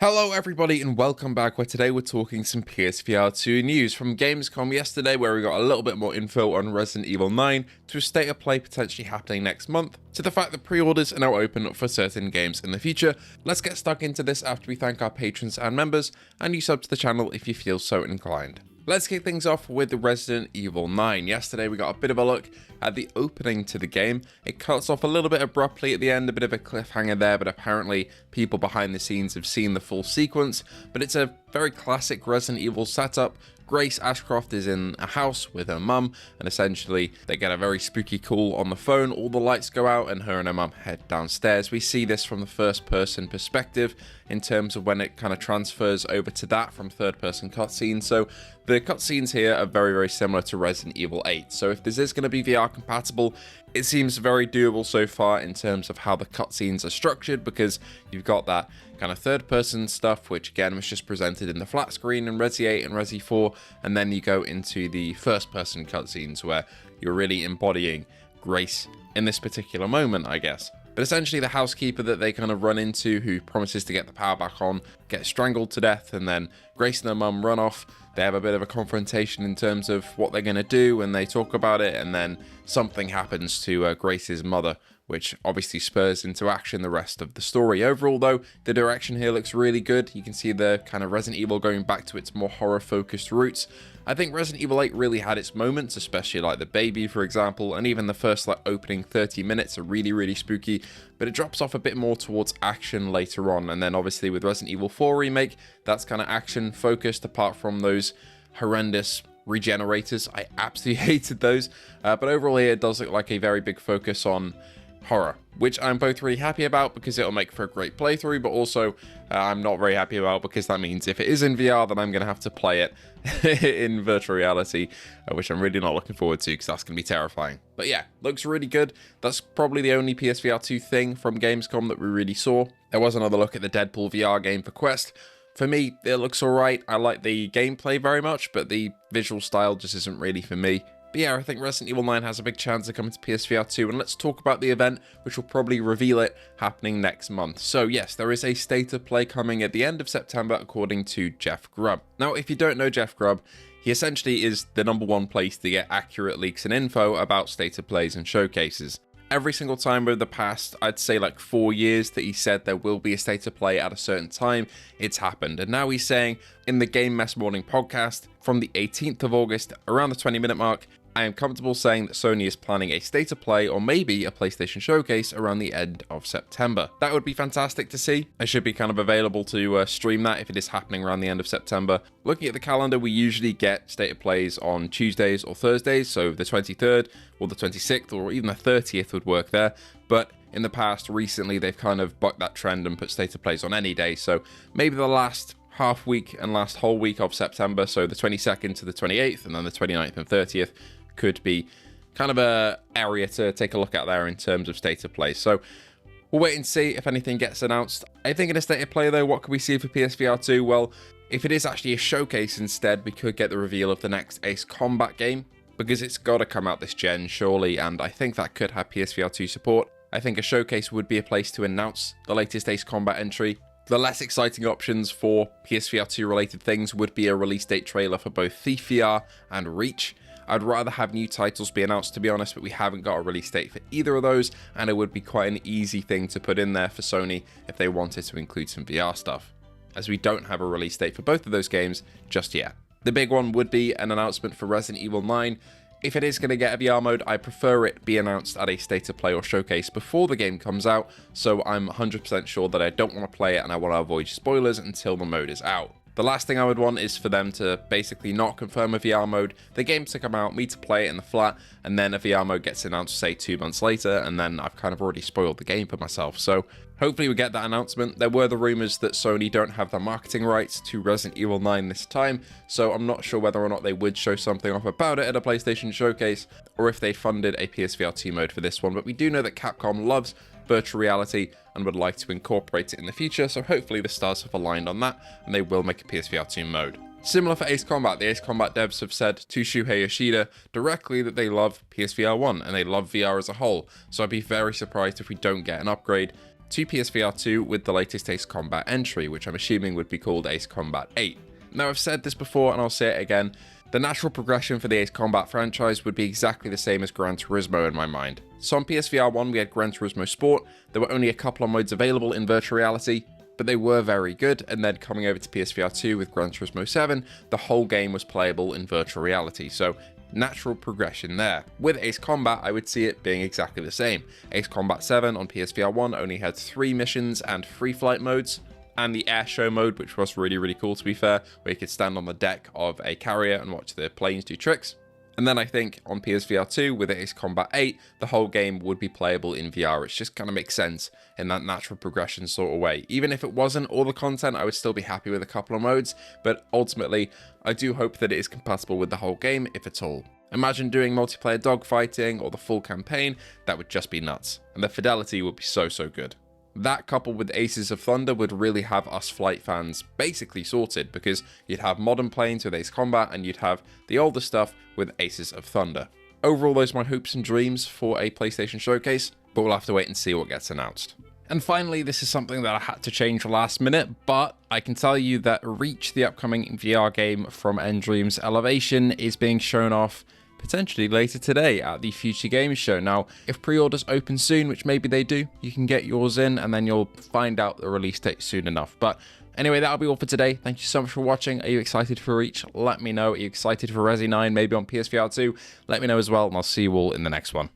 Hello everybody and welcome back, where today we're talking some PSVR2 news from Gamescom yesterday, where we got a little bit more info on Resident Evil 9, to a state of play potentially happening next month, to the fact that pre-orders are now open for certain games in the future. Let's get stuck into this after we thank our patrons and members, and you sub to the channel if you feel so inclined. Let's kick things off with Resident Evil 9. Yesterday we got a bit of a look at the opening to the game. It cuts off a little bit abruptly at the end, a bit of a cliffhanger there, but apparently people behind the scenes have seen the full sequence. But it's a very classic Resident Evil setup. Grace Ashcroft is in a house with her mum, and essentially they get a very spooky call on the phone. All the lights go out and her and her mum head downstairs. We see this from the first person perspective in terms of when it kind of transfers over to that from third person cutscenes. So the cutscenes here are very, very similar to Resident Evil 8. So if this is going to be VR compatible, it seems very doable so far in terms of how the cutscenes are structured, because you've got that kind of third person stuff, which again was just presented in the flat screen in Resi 8 and Resi 4, and then you go into the first person cutscenes where you're really embodying Grace in this particular moment, I guess. But essentially the housekeeper that they kind of run into, who promises to get the power back on, gets strangled to death, and then Grace and her mum run off. They have a bit of a confrontation in terms of what they're going to do, and they talk about it, and then something happens to Grace's mother, which obviously spurs into action the rest of the story. Overall, though, the direction here looks really good. You can see the kind of Resident Evil going back to its more horror-focused roots. I think Resident Evil 8 really had its moments, especially like the baby, for example, and even the first like opening 30 minutes are really, really spooky, but it drops off a bit more towards action later on. And then obviously with Resident Evil 4 Remake, that's kind of action-focused, apart from those horrendous regenerators. I absolutely hated those, but overall here it does look like a very big focus on horror, which I'm both really happy about because it'll make for a great playthrough, but also I'm not very happy about because that means if it is in VR, then I'm going to have to play it in virtual reality, which I'm really not looking forward to because that's going to be terrifying. But yeah, looks really good. That's probably the only PSVR2 thing from Gamescom that we really saw. There was another look at the Deadpool VR game for Quest. For me, it looks alright. I like the gameplay very much, but the visual style just isn't really for me. But yeah, I think Resident Evil 9 has a big chance of coming to PSVR 2, and let's talk about the event, which will probably reveal it, happening next month. So yes, there is a state of play coming at the end of September, according to Jeff Grubb. Now, if you don't know Jeff Grubb, he essentially is the #1 place to get accurate leaks and info about state of plays and showcases. Every single time over the past, I'd say like 4 years, that he said there will be a state of play at a certain time, it's happened. And now he's saying in the Game Mess Morning podcast from the 18th of August, around the 20-minute mark, I am comfortable saying that Sony is planning a state of play or maybe a PlayStation showcase around the end of September. That would be fantastic to see. I should be kind of available to stream that if it is happening around the end of September. Looking at the calendar, we usually get state of plays on Tuesdays or Thursdays, so the 23rd or the 26th or even the 30th would work there. But in the past, recently, they've kind of bucked that trend and put state of plays on any day, so maybe the last half week and last whole week of September, so the 22nd to the 28th and then the 29th and 30th, could be kind of a area to take a look at there in terms of state of play. So we'll wait and see if anything gets announced. I think in a state of play though, what could we see for PSVR 2? Well, if it is actually a showcase instead, we could get the reveal of the next Ace Combat game, because it's got to come out this gen surely, and I think that could have PSVR 2 support. I think a showcase would be a place to announce the latest Ace Combat entry. The less exciting options for PSVR 2 related things would be a release date trailer for both Thief VR and Reach. I'd rather have new titles be announced, to be honest, but we haven't got a release date for either of those, and it would be quite an easy thing to put in there for Sony if they wanted to include some VR stuff, as we don't have a release date for both of those games just yet. The big one would be an announcement for Resident Evil 9. If it is going to get a VR mode, I prefer it be announced at a state of play or showcase before the game comes out, so I'm 100% sure that I don't want to play it and I want to avoid spoilers until the mode is out. The last thing I would want is for them to basically not confirm a VR mode, the game to come out, me to play it in the flat, and then a VR mode gets announced, say, 2 months later, and then I've kind of already spoiled the game for myself. So hopefully we get that announcement. There were the rumors that Sony don't have the marketing rights to Resident Evil 9 this time, so I'm not sure whether or not they would show something off about it at a PlayStation showcase, or if they funded a PSVR 2 mode for this one. But we do know that Capcom loves virtual reality and would like to incorporate it in the future, so hopefully the stars have aligned on that and they will make a PSVR 2 mode. Similar for Ace Combat, the Ace Combat devs have said to Shuhei Yoshida directly that they love PSVR 1 and they love VR as a whole, so I'd be very surprised if we don't get an upgrade. to PSVR2 with the latest Ace Combat entry, which I'm assuming would be called Ace Combat 8. Now, I've said this before and I'll say it again, the natural progression for the Ace Combat franchise would be exactly the same as Gran Turismo in my mind. So on PSVR 1 we had Gran Turismo Sport, there were only a couple of modes available in virtual reality, but they were very good, and then coming over to PSVR 2 with Gran Turismo 7, the whole game was playable in virtual reality, so natural progression there. With Ace Combat, I would see it being exactly the same. Ace Combat 7 on PSVR 1 only had 3 missions and free flight modes, and the air show mode, which was really cool to be fair, where you could stand on the deck of a carrier and watch the planes do tricks. And then I think on PSVR 2 with Ace Combat 8, the whole game would be playable in VR. It just kind of makes sense in that natural progression sort of way. Even if it wasn't all the content, I would still be happy with a couple of modes, but ultimately, I do hope that it is compatible with the whole game, if at all. Imagine doing multiplayer dogfighting or the full campaign, that would just be nuts. And the fidelity would be so good. That coupled with Aces of Thunder would really have us flight fans basically sorted, because you'd have modern planes with Ace Combat and you'd have the older stuff with Aces of Thunder. Overall, those are my hopes and dreams for a PlayStation showcase, but we'll have to wait and see what gets announced. And finally, this is something that I had to change last minute, but I can tell you that Reach, the upcoming VR game from nDreams Elevation, is being shown off potentially later today at the Future Games Show. Now, if pre-orders open soon, which maybe they do, you can get yours in and then you'll find out the release date soon enough. But anyway, that'll be all for today. Thank you so much for watching. Are you excited for Reach? Let me know. Are you excited for Resi 9, maybe on PSVR 2? Let me know as well, and I'll see you all in the next one.